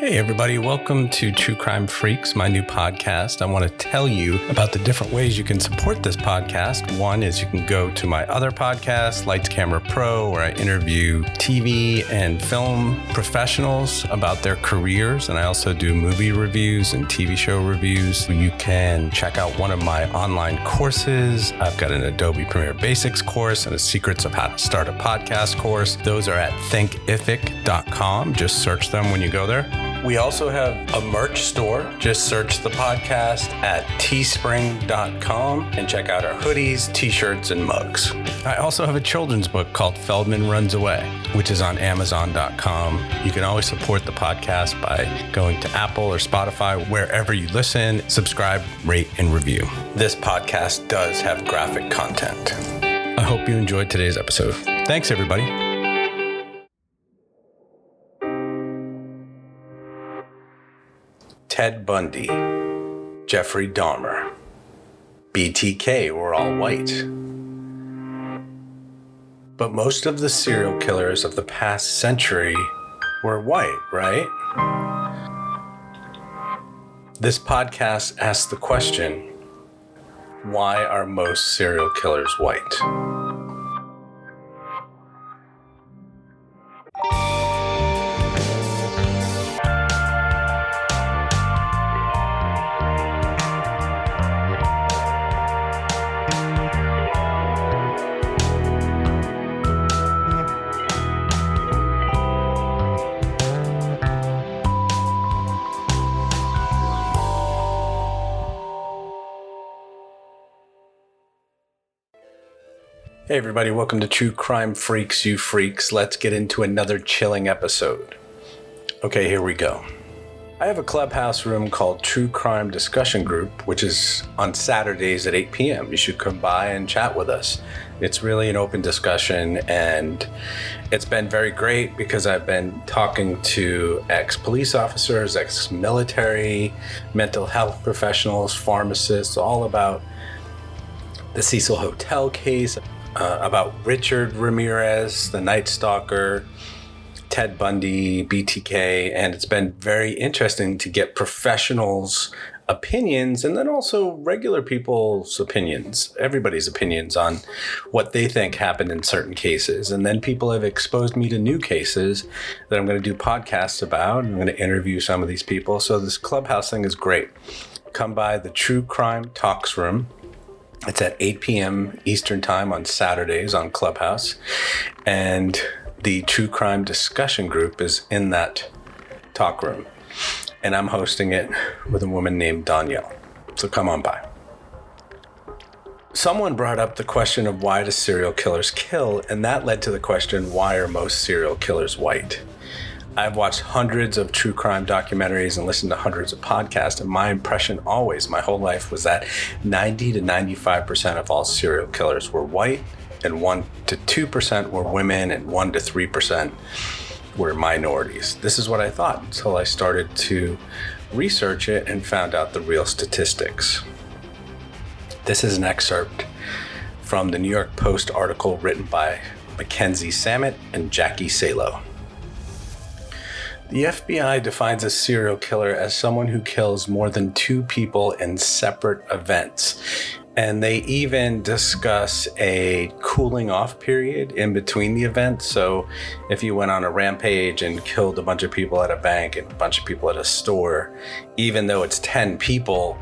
Hey everybody, welcome to True Crime Freaks, my new podcast. I want to tell you about the different ways you can support this podcast. One is you can go to my other podcast, Lights Camera Pro, where I interview TV and film professionals about their careers. And I also do movie reviews and TV show reviews. You can check out one of my online courses. I've got an Adobe Premiere Basics course and a Secrets of How to Start a Podcast course. Those are at thinkific.com. Just search them when you go there. We also have a merch store. Just search the podcast at teespring.com and check out our hoodies, t-shirts, and mugs. I also have a children's book called Feldman Runs Away, which is on Amazon.com. You can always support the podcast by going to Apple or Spotify, wherever you listen, subscribe, rate, and review. This podcast does have graphic content. I hope you enjoyed today's episode. Thanks, everybody. Ted Bundy, Jeffrey Dahmer, BTK were all white. But most of the serial killers of the past century were white, right? This podcast asks the question, why are most serial killers white? Hey everybody, welcome to True Crime Freaks, you freaks. Let's get into another chilling episode. Okay, here we go. I have a Clubhouse room called True Crime Discussion Group, which is on Saturdays at 8 p.m. You should come by and chat with us. It's really an open discussion, and it's been very great because I've been talking to ex-police officers, ex-military, mental health professionals, pharmacists, all about the Cecil Hotel case, about Richard Ramirez, the Night Stalker, Ted Bundy, BTK, and it's been very interesting to get professionals' opinions and then also regular people's opinions, everybody's opinions on what they think happened in certain cases. And then people have exposed me to new cases that I'm going to do podcasts about. I'm going to interview some of these people. So this Clubhouse thing is great. Come by the True Crime Talks room. It's at 8 p.m. Eastern Time on Saturdays on Clubhouse. And the True Crime Discussion Group is in that talk room. And I'm hosting it with a woman named Danielle. So come on by. Someone brought up the question of why do serial killers kill? And that led to the question, why are most serial killers white? I've watched hundreds of true crime documentaries and listened to hundreds of podcasts, and my impression always, my whole life, was that 90 to 95% of all serial killers were white, and 1 to 2% were women, and 1 to 3% were minorities. This is what I thought until I started to research it and found out the real statistics. This is an excerpt from the New York Post article written by Mackenzie Samet and Jackie Salo. The FBI defines a serial killer as someone who kills more than 2 people in separate events. And they even discuss a cooling off period in between the events. So if you went on a rampage and killed a bunch of people at a bank and a bunch of people at a store, even though it's 10 people,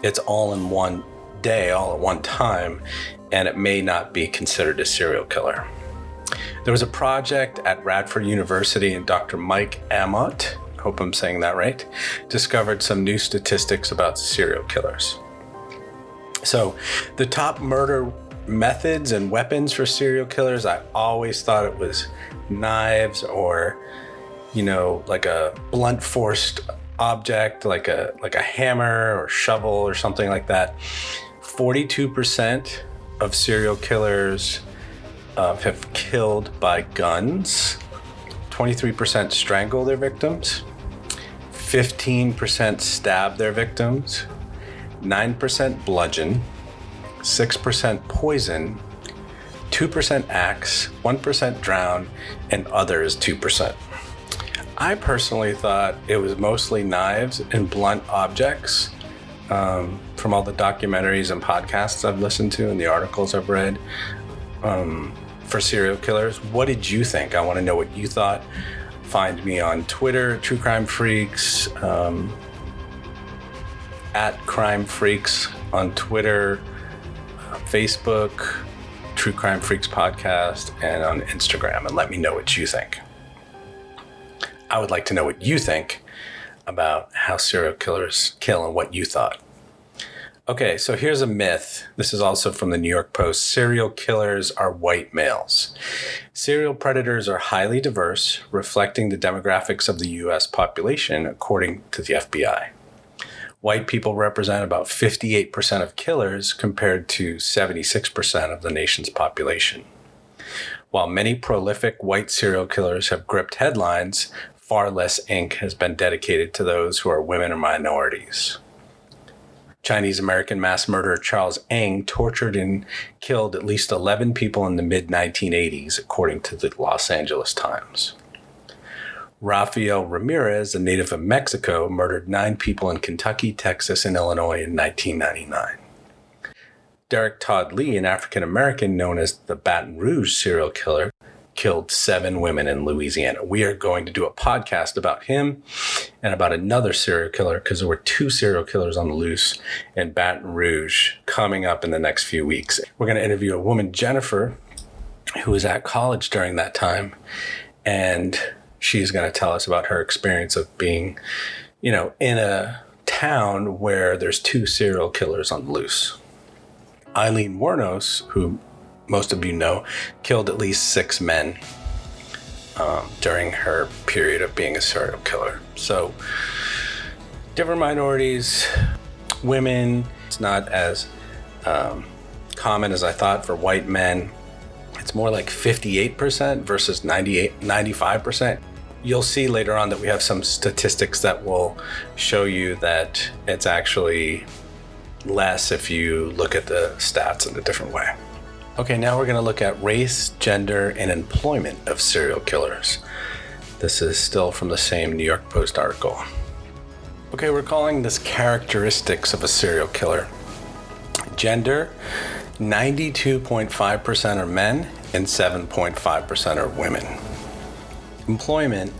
it's all in one day, all at one time, and it may not be considered a serial killer. There was a project at Radford University, and Dr. Mike Amott, hope I'm saying that right, discovered some new statistics about serial killers. So the top murder methods and weapons for serial killers, I always thought it was knives or, like a blunt force object, like a hammer or shovel or something like that. 42% of serial killers have killed by guns, 23% strangle their victims, 15% stab their victims, 9% bludgeon, 6% poison, 2% axe, 1% drown, and other is 2%. I personally thought it was mostly knives and blunt objects, from all the documentaries and podcasts I've listened to and the articles I've read, for serial killers. What did you think? I want to know what you thought. Find me on Twitter, True Crime Freaks, at Crime Freaks on Twitter, Facebook, True Crime Freaks Podcast, and on Instagram, and let me know what you think. I would like to know what you think about how serial killers kill and what you thought. Okay, so here's a myth. This is also from the New York Post. Serial killers are white males. Serial predators are highly diverse, reflecting the demographics of the U.S. population, according to the FBI. White people represent about 58% of killers compared to 76% of the nation's population. While many prolific white serial killers have gripped headlines, far less ink has been dedicated to those who are women or minorities. Chinese-American mass murderer Charles Ng tortured and killed at least 11 people in the mid-1980s, according to the Los Angeles Times. Rafael Ramirez, a native of Mexico, murdered 9 people in Kentucky, Texas, and Illinois in 1999. Derek Todd Lee, an African-American known as the Baton Rouge serial killer, killed 7 women in Louisiana. We are going to do a podcast about him and about another serial killer, because there were 2 serial killers on the loose in Baton Rouge coming up in the next few weeks. We're going to interview a woman, Jennifer, who was at college during that time, and she's going to tell us about her experience of being, in a town where there's 2 serial killers on the loose. Eileen Wuornos, who most of you know, killed at least 6 men during her period of being a serial killer. So, different minorities, women, it's not as common as I thought for white men. It's more like 58% versus 95%. You'll see later on that we have some statistics that will show you that it's actually less if you look at the stats in a different way. Okay, now we're going to look at race, gender, and employment of serial killers. This is still from the same New York Post article. Okay, we're calling this characteristics of a serial killer. Gender, 92.5% are men and 7.5% are women. Employment,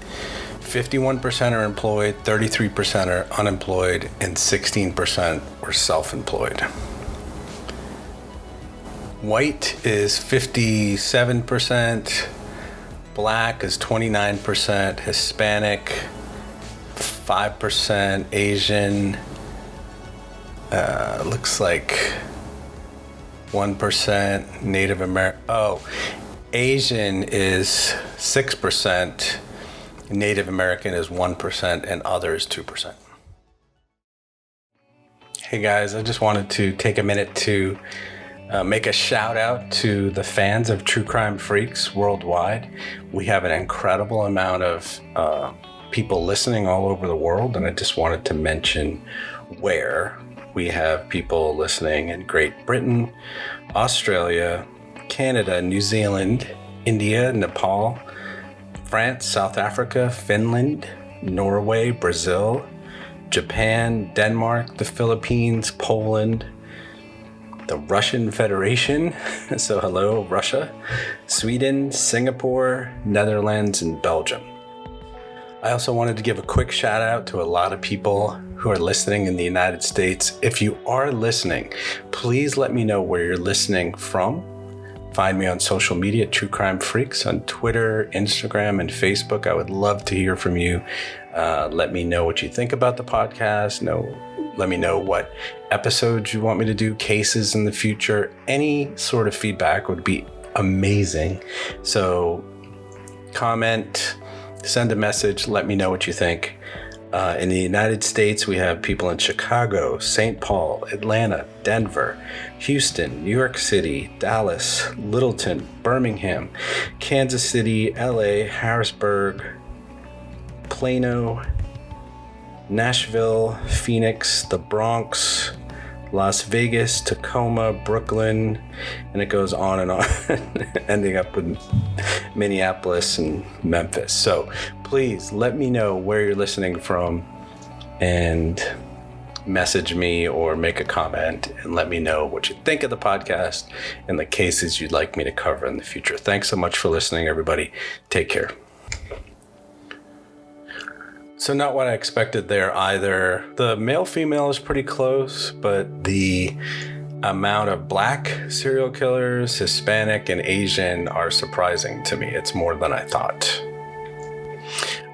51% are employed, 33% are unemployed, and 16% were self-employed. White is 57%, black is 29%, Hispanic 5%, Asian looks like 1%, Native American, Asian is 6%, Native American is 1%, and others 2%. Hey guys, I just wanted to take a minute to make a shout out to the fans of True Crime Freaks worldwide. We have an incredible amount of people listening all over the world, and I just wanted to mention where. We have people listening in Great Britain, Australia, Canada, New Zealand, India, Nepal, France, South Africa, Finland, Norway, Brazil, Japan, Denmark, the Philippines, Poland, the Russian Federation, so hello Russia, Sweden, Singapore, Netherlands, and Belgium. I also wanted to give a quick shout out to a lot of people who are listening in the United States. If you are listening, please let me know where you're listening from. Find me on social media at True Crime Freaks on Twitter, Instagram, and Facebook. I would love to hear from you. Let me know what you think about the podcast. Let me know what episodes you want me to do, cases in the future. Any sort of feedback would be amazing. So comment, send a message, let me know what you think. In the United States, we have people in Chicago, St. Paul, Atlanta, Denver, Houston, New York City, Dallas, Littleton, Birmingham, Kansas City, LA, Harrisburg, Plano, Nashville, Phoenix, the Bronx, Las Vegas, Tacoma, Brooklyn, and it goes on and on, ending up with Minneapolis and Memphis. So please let me know where you're listening from and message me or make a comment and let me know what you think of the podcast and the cases you'd like me to cover in the future. Thanks so much for listening, everybody. Take care. So not what I expected there either. The male-female is pretty close, but the amount of black serial killers, Hispanic, and Asian are surprising to me. It's more than I thought.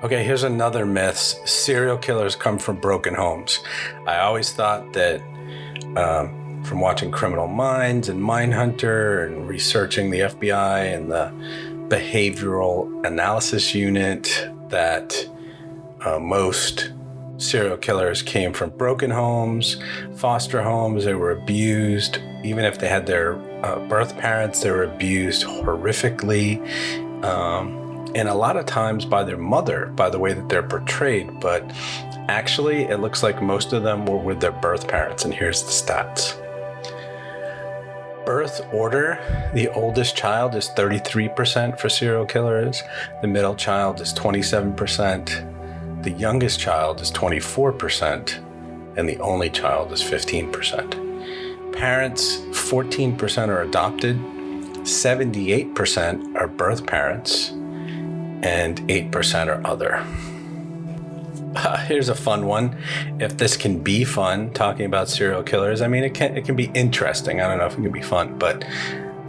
Okay, here's another myth. Serial killers come from broken homes. I always thought that from watching Criminal Minds and Mindhunter and researching the FBI and the Behavioral Analysis Unit that most serial killers came from broken homes, foster homes. They were abused. Even if they had their birth parents, they were abused horrifically. And a lot of times by their mother, by the way that they're portrayed. But actually, it looks like most of them were with their birth parents. And here's the stats. Birth order, the oldest child is 33% for serial killers. The middle child is 27%. The youngest child is 24%, and the only child is 15%. Parents, 14% are adopted, 78% are birth parents, and 8% are other. Here's a fun one. If this can be fun, talking about serial killers, I mean, it can be interesting. I don't know if it can be fun, but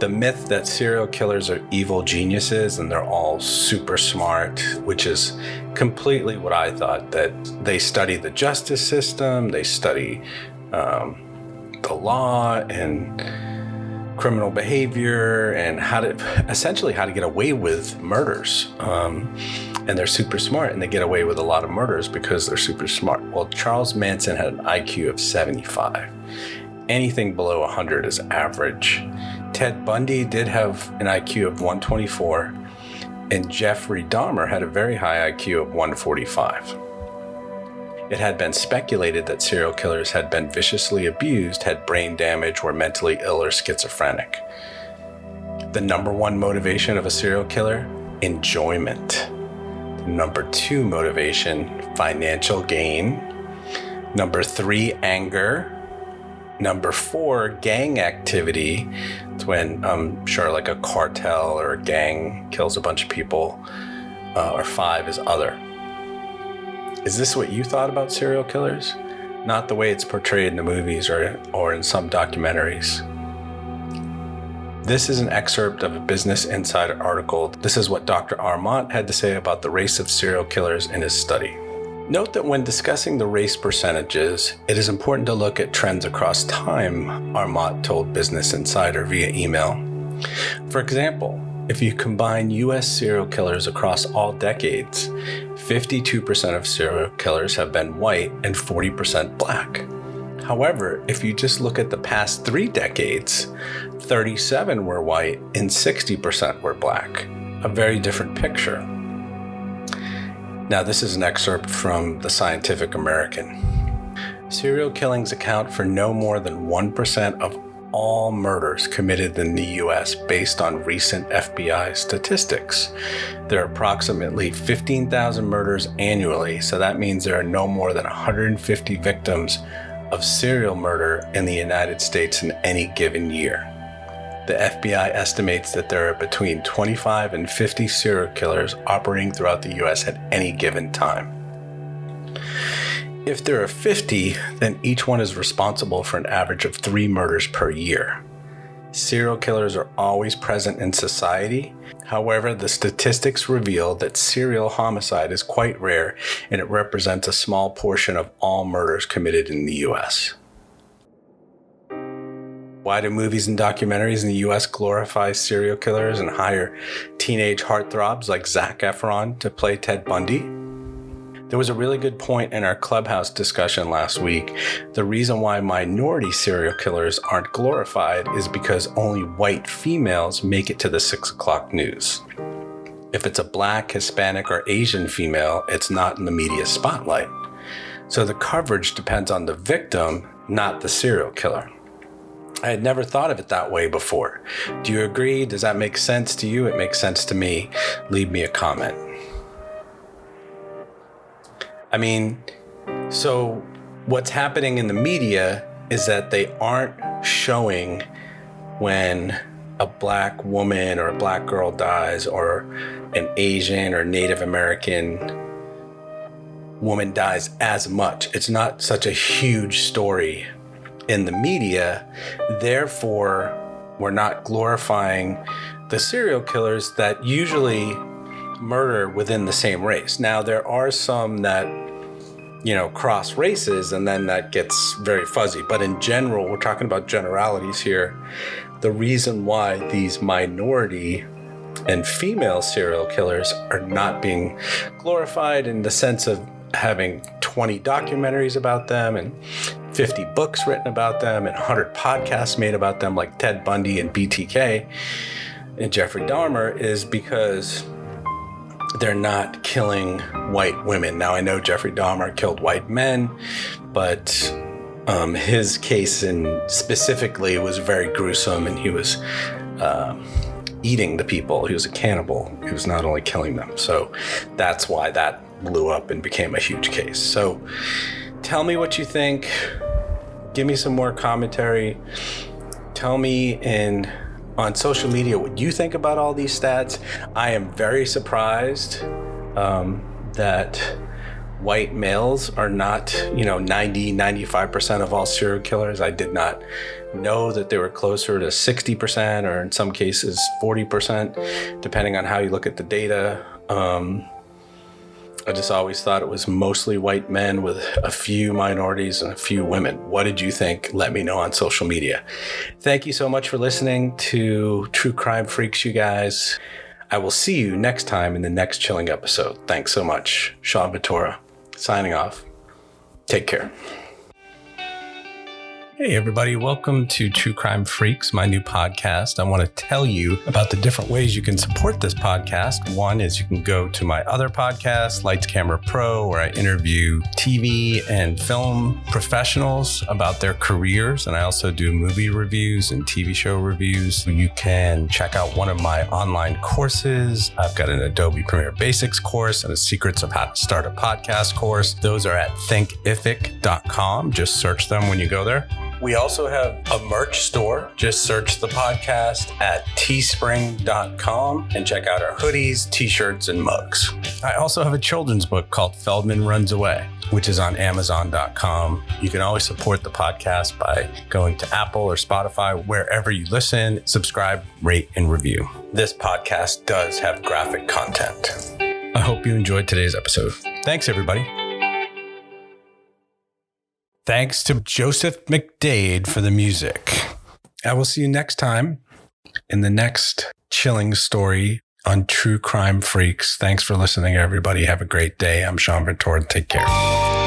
the myth that serial killers are evil geniuses and they're all super smart, which is completely what I thought, that they study the justice system, they study the law and criminal behavior and how to get away with murders. And they're super smart and they get away with a lot of murders because they're super smart. Well, Charles Manson had an IQ of 75. Anything below 100 is average. Ted Bundy did have an IQ of 124, and Jeffrey Dahmer had a very high IQ of 145. It had been speculated that serial killers had been viciously abused, had brain damage, were mentally ill or schizophrenic. The number one motivation of a serial killer? Enjoyment. The number two motivation? Financial gain. Number three, anger. Number four, gang activity. It's when I'm sure like a cartel or a gang kills a bunch of people. Or five is other. Is this what you thought about serial killers? Not the way it's portrayed in the movies or in some documentaries. This is an excerpt of a Business Insider article. This is what Dr. Armont had to say about the race of serial killers in his study. Note that when discussing the race percentages, it is important to look at trends across time, Armont told Business Insider via email. For example, if you combine U.S. serial killers across all decades, 52% of serial killers have been white and 40% black. However, if you just look at the past 3 decades, 37 were white and 60% were black. A very different picture. Now, this is an excerpt from the Scientific American. Serial killings account for no more than 1% of all murders committed in the U.S. based on recent FBI statistics. There are approximately 15,000 murders annually, so that means there are no more than 150 victims of serial murder in the United States in any given year. The FBI estimates that there are between 25 and 50 serial killers operating throughout the U.S. at any given time. If there are 50, then each one is responsible for an average of 3 murders per year. Serial killers are always present in society. However, the statistics reveal that serial homicide is quite rare and it represents a small portion of all murders committed in the U.S. Why do movies and documentaries in the U.S. glorify serial killers and hire teenage heartthrobs like Zac Efron to play Ted Bundy? There was a really good point in our Clubhouse discussion last week. The reason why minority serial killers aren't glorified is because only white females make it to the 6 o'clock news. If it's a black, Hispanic, or Asian female, it's not in the media spotlight. So the coverage depends on the victim not the serial killer. I had never thought of it that way before. Do you agree? Does that make sense to you? It makes sense to me. Leave me a comment. I mean, so what's happening in the media is that they aren't showing when a black woman or a black girl dies, or an Asian or Native American woman dies as much. It's not such a huge story in the media. Therefore, we're not glorifying the serial killers that usually murder within the same race. Now, there are some that, cross races, and then that gets very fuzzy. But in general, we're talking about generalities here. The reason why these minority and female serial killers are not being glorified in the sense of having 20 documentaries about them and 50 books written about them and 100 podcasts made about them, like Ted Bundy and BTK and Jeffrey Dahmer, is because they're not killing white women. Now, I know Jeffrey Dahmer killed white men, but his case specifically was very gruesome, and he was eating the people. He was a cannibal. He was not only killing them. So that's why that blew up and became a huge case. So tell me what you think. Give me some more commentary. Tell me on social media what you think about all these stats. I am very surprised that white males are not, 95% of all serial killers. I did not know that they were closer to 60%, or in some cases 40%, depending on how you look at the data. I just always thought it was mostly white men with a few minorities and a few women. What did you think? Let me know on social media. Thank you so much for listening to True Crime Freaks, you guys. I will see you next time in the next chilling episode. Thanks so much. Sean Ventura, signing off. Take care. Hey everybody, welcome to True Crime Freaks, my new podcast. I want to tell you about the different ways you can support this podcast. One is you can go to my other podcast, Lights Camera Pro, where I interview TV and film professionals about their careers. And I also do movie reviews and TV show reviews. You can check out one of my online courses. I've got an Adobe Premiere Basics course and a Secrets of How to Start a Podcast course. Those are at thinkific.com. Just search them when you go there. We also have a merch store. Just search the podcast at teespring.com and check out our hoodies, t-shirts, and mugs. I also have a children's book called Feldman Runs Away, which is on Amazon.com. You can always support the podcast by going to Apple or Spotify, wherever you listen, subscribe, rate, and review. This podcast does have graphic content. I hope you enjoyed today's episode. Thanks, everybody. Thanks to Joseph McDade for the music. I will see you next time in the next chilling story on True Crime Freaks. Thanks for listening, everybody. Have a great day. I'm Sean Ventura. Take care.